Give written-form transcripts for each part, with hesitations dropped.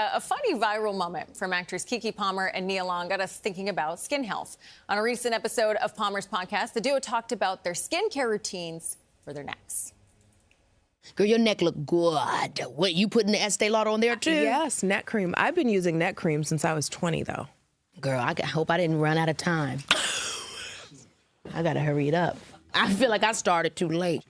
A funny viral moment from actors Keke Palmer and Nia Long got us thinking about skin health. On a recent episode of Palmer's podcast, the duo talked about their skincare routines for their necks. Girl, your neck look good. What, you putting the Estee Lauder on there too? Yes, neck cream. I've been using neck cream since I was 20, though. Girl, I hope I didn't run out of time. I gotta hurry it up. I feel like I started too late.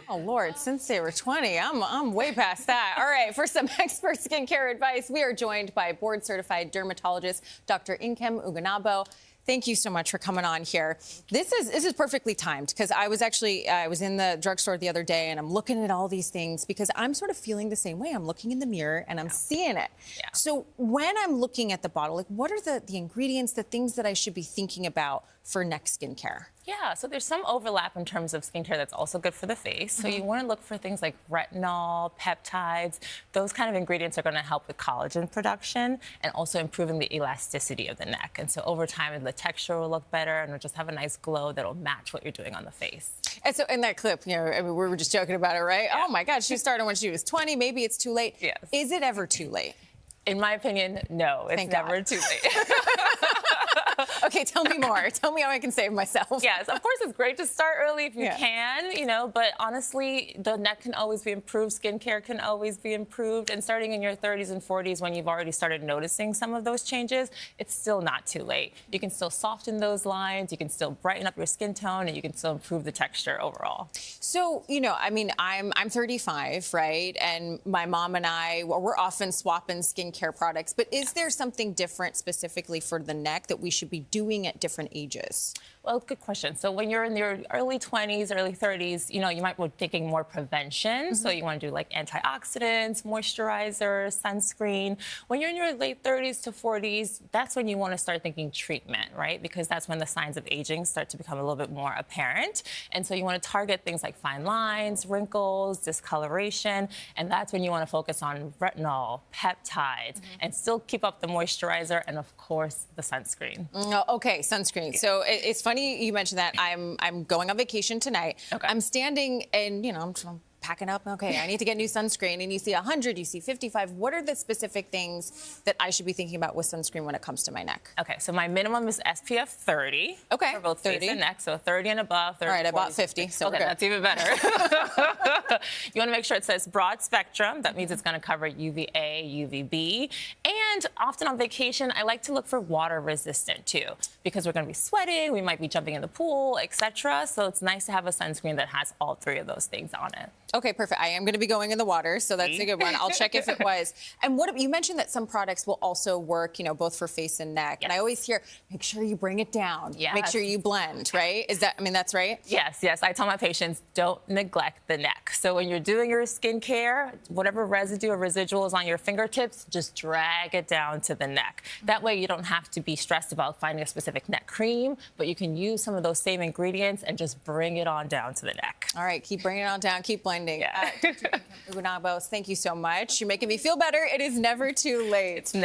Oh, Lord, since they were 20, I'm way past that. All right, for some expert skincare advice, we are joined by board-certified dermatologist Dr. Nkem Ugonabo. Thank you so much for coming on here. This is perfectly timed because I was in the drugstore the other day and I'm looking at all these things because I'm sort of feeling the same way. I'm looking in the mirror and I'm seeing it. Yeah. So when I'm looking at the bottle, like what are the ingredients, the things that I should be thinking about for neck skincare? Yeah, so there's some overlap in terms of skincare that's also good for the face. So you want to look for things like retinol, peptides. Those kind of ingredients are going to help with collagen production and also improving the elasticity of the neck. And so over time, the texture will look better and it'll just have a nice glow that'll match what you're doing on the face. And so in that clip, you know, I mean, we were just joking about it, right? Yeah. Oh my God, she started when she was 20. Maybe it's too late. Yes. Is it ever too late? In my opinion, no, it's never too late. Okay, tell me more. Tell me how I can save myself. Yes, of course, it's great to start early if you can, you know, but honestly, the neck can always be improved. Skincare can always be improved. And starting in your 30s and 40s, when you've already started noticing some of those changes, it's still not too late. You can still soften those lines. You can still brighten up your skin tone, and you can still improve the texture overall. So, you know, I mean, I'm 35, right? And my mom and I, we're often swapping skincare products. But is there something different specifically for the neck that we should be doing at different ages? Well, good question. So when you're in your early 20s, early 30s, you know, you might be thinking more prevention. So you want to do like antioxidants, moisturizer, sunscreen. When you're in your late 30s to 40s, that's when you want to start thinking treatment, right? Because that's when the signs of aging start to become a little bit more apparent. And so you want to target things like fine lines, wrinkles, discoloration. And that's when you want to focus on retinol, peptides, and still keep up the moisturizer and, of course, the sunscreen. Okay, sunscreen. Yeah. So it's funny you mentioned that. I'm going on vacation tonight. Okay. I'm standing and, you know, I'm packing up. Okay, I need to get new sunscreen. And you see 100, you see 55. What are the specific things that I should be thinking about with sunscreen when it comes to my neck? Okay, so my minimum is SPF 30. Okay, for both face and neck. So 30 and above. 30, all right, 40, I bought 50. So okay, that's even better. You want to make sure it says broad spectrum. That means it's going to cover UVA, UVB. And often on vacation, I like to look for water resistant too, because we're going to be sweating, we might be jumping in the pool, etc. So it's nice to have a sunscreen that has all three of those things on it. Okay, perfect. I am going to be going in the water, so that's a good one. I'll check if it was. And what you mentioned that some products will also work, you know, both for face and neck. Yes. And I always hear, make sure you bring it down. Yes. Make sure you blend, right? Is that, I mean, that's right? Yes, yes. I tell my patients, don't neglect the neck. So when you're doing your skincare, whatever residue or residual is on your fingertips, just drag it down to the neck. That way you don't have to be stressed about finding a specific neck cream, but you can use some of those same ingredients and just bring it on down to the neck. All right, keep bringing it on down, keep blending. Yeah. Dr. Nkem Ugonabo, thank you so much. You're making me feel better. It is never too late. It's not.